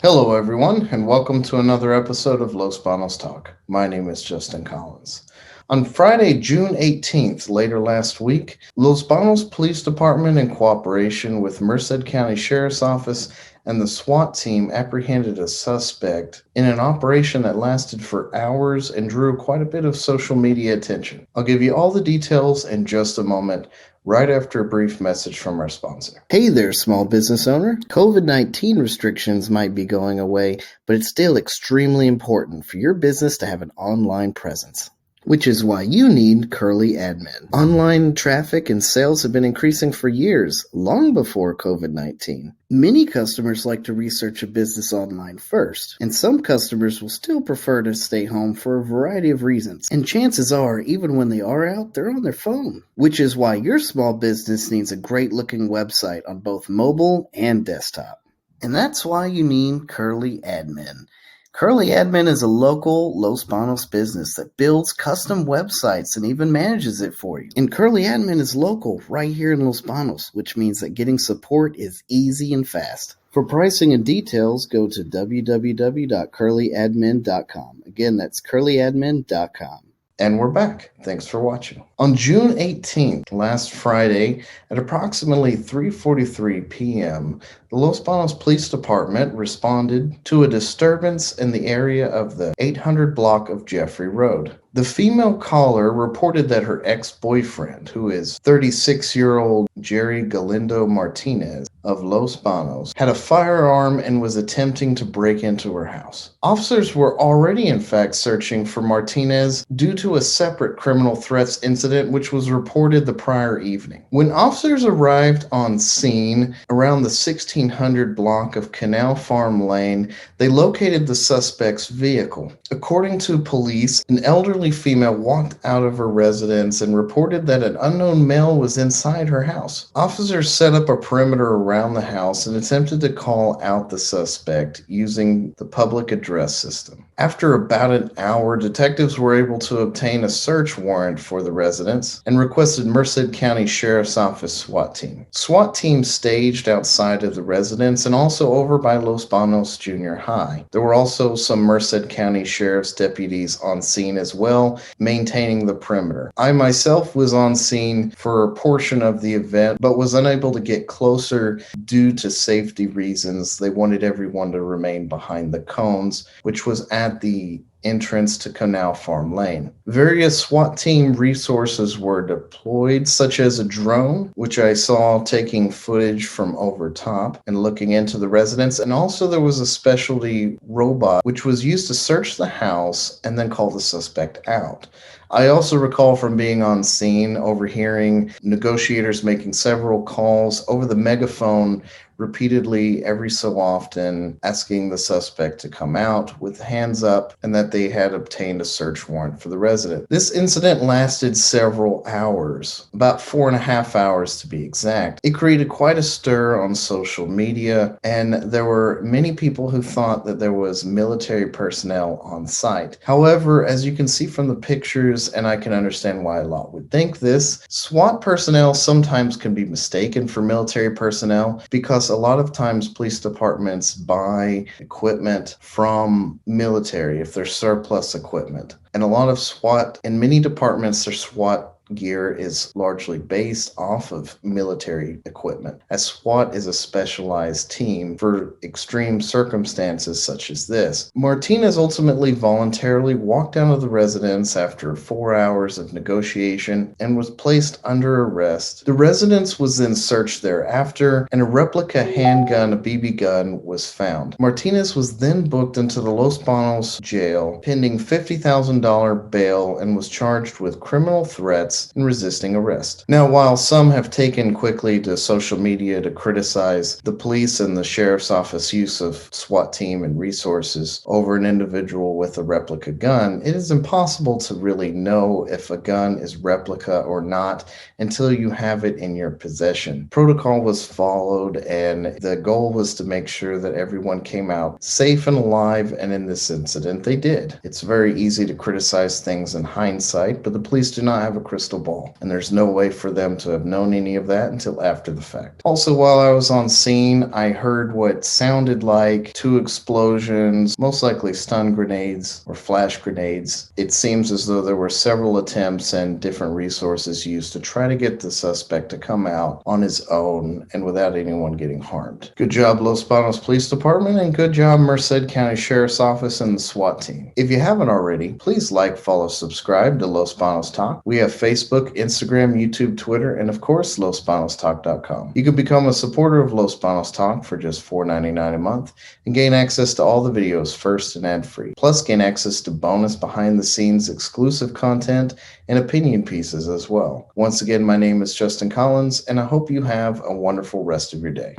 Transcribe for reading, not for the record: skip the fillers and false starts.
Hello, everyone, and welcome to another episode of Los Banos Talk. My name is Justin Collins. On Friday, June 18th, later last week, Los Banos Police Department, in cooperation with Merced County Sheriff's Office and the SWAT team, apprehended a suspect in an operation that lasted for hours and drew quite a bit of social media attention. I'll give you all the details in just a moment, right after a brief message from our sponsor. Hey there, small business owner. COVID-19 restrictions might be going away, but it's still extremely important for your business to have an online presence, which is why you need Curly Admin. Online traffic and sales have been increasing for years, long before COVID-19. Many customers like to research a business online first, and some customers will still prefer to stay home for a variety of reasons. And chances are, even when they are out, they're on their phone, which is why your small business needs a great-looking website on both mobile and desktop. And that's why you need Curly Admin. Curly Admin is a local Los Banos business that builds custom websites and even manages it for you. And Curly Admin is local right here in Los Banos, which means that getting support is easy and fast. For pricing and details, go to www.curlyadmin.com. Again, that's curlyadmin.com. And we're back. Thanks for watching. On June 18th, last Friday, at approximately 3:43 p.m., the Los Banos Police Department responded to a disturbance in the area of the 800 block of Jeffrey Road. The female caller reported that her ex-boyfriend, who is 36-year-old Jerry Galindo Martinez of Los Banos, had a firearm and was attempting to break into her house. Officers were already, in fact, searching for Martinez due to a separate criminal threats incident which was reported the prior evening. When officers arrived on scene around the 1600 block of Canal Farm Lane, they located the suspect's vehicle. According to police, an elderly female walked out of her residence and reported that an unknown male was inside her house. Officers set up a perimeter around the house and attempted to call out the suspect using the public address system. After about an hour, detectives were able to obtain a search warrant for the residence and requested Merced County Sheriff's Office SWAT team. SWAT team staged outside of the residence and also over by Los Banos Junior High. There were also some Merced County Sheriff's deputies on scene as well, maintaining the perimeter. I myself was on scene for a portion of the event, but was unable to get closer due to safety reasons. They wanted everyone to remain behind the cones, which was at the entrance to Canal Farm Lane. Various SWAT team resources were deployed, such as a drone, which I saw taking footage from over top and looking into the residence, and also there was a specialty robot which was used to search the house and then call the suspect out. I also recall from being on scene overhearing negotiators making several calls over the megaphone repeatedly every so often, asking the suspect to come out with hands up and that they had obtained a search warrant for the resident. This incident lasted several hours, about 4.5 hours to be exact. It created quite a stir on social media, and there were many people who thought that there was military personnel on site. However, as you can see from the pictures, and I can understand why a lot would think this, SWAT personnel sometimes can be mistaken for military personnel because a lot of times police departments buy equipment from military if they're surplus equipment. And a lot of SWAT, in many departments, their SWAT gear is largely based off of military equipment, as SWAT is a specialized team for extreme circumstances such as this. Martinez ultimately voluntarily walked out of the residence after 4 hours of negotiation and was placed under arrest. The residence was then searched thereafter, and a replica handgun, a BB gun, was found. Martinez was then booked into the Los Banos jail pending $50,000 bail and was charged with criminal threats and resisting arrest. Now, while some have taken quickly to social media to criticize the police and the sheriff's office use of SWAT team and resources over an individual with a replica gun, it is impossible to really know if a gun is replica or not until you have it in your possession. Protocol was followed, and the goal was to make sure that everyone came out safe and alive, and in this incident they did. It's very easy to criticize things in hindsight, but the police do not have a crystal crystal ball, and there's no way for them to have known any of that until after the fact. Also, while I was on scene, I heard what sounded like 2 explosions, most likely stun grenades or flash grenades. It seems as though there were several attempts and different resources used to try to get the suspect to come out on his own and without anyone getting harmed. Good job, Los Banos Police Department, and good job, Merced County Sheriff's Office and the SWAT team. If you haven't already, please like, follow, subscribe to Los Banos Talk. We have Facebook, Instagram, YouTube, Twitter, and of course, LosBanosTalk.com. You can become a supporter of Los Banos Talk for just $4.99 a month and gain access to all the videos first and ad-free. Plus, gain access to bonus behind-the-scenes exclusive content and opinion pieces as well. Once again, my name is Justin Collins, and I hope you have a wonderful rest of your day.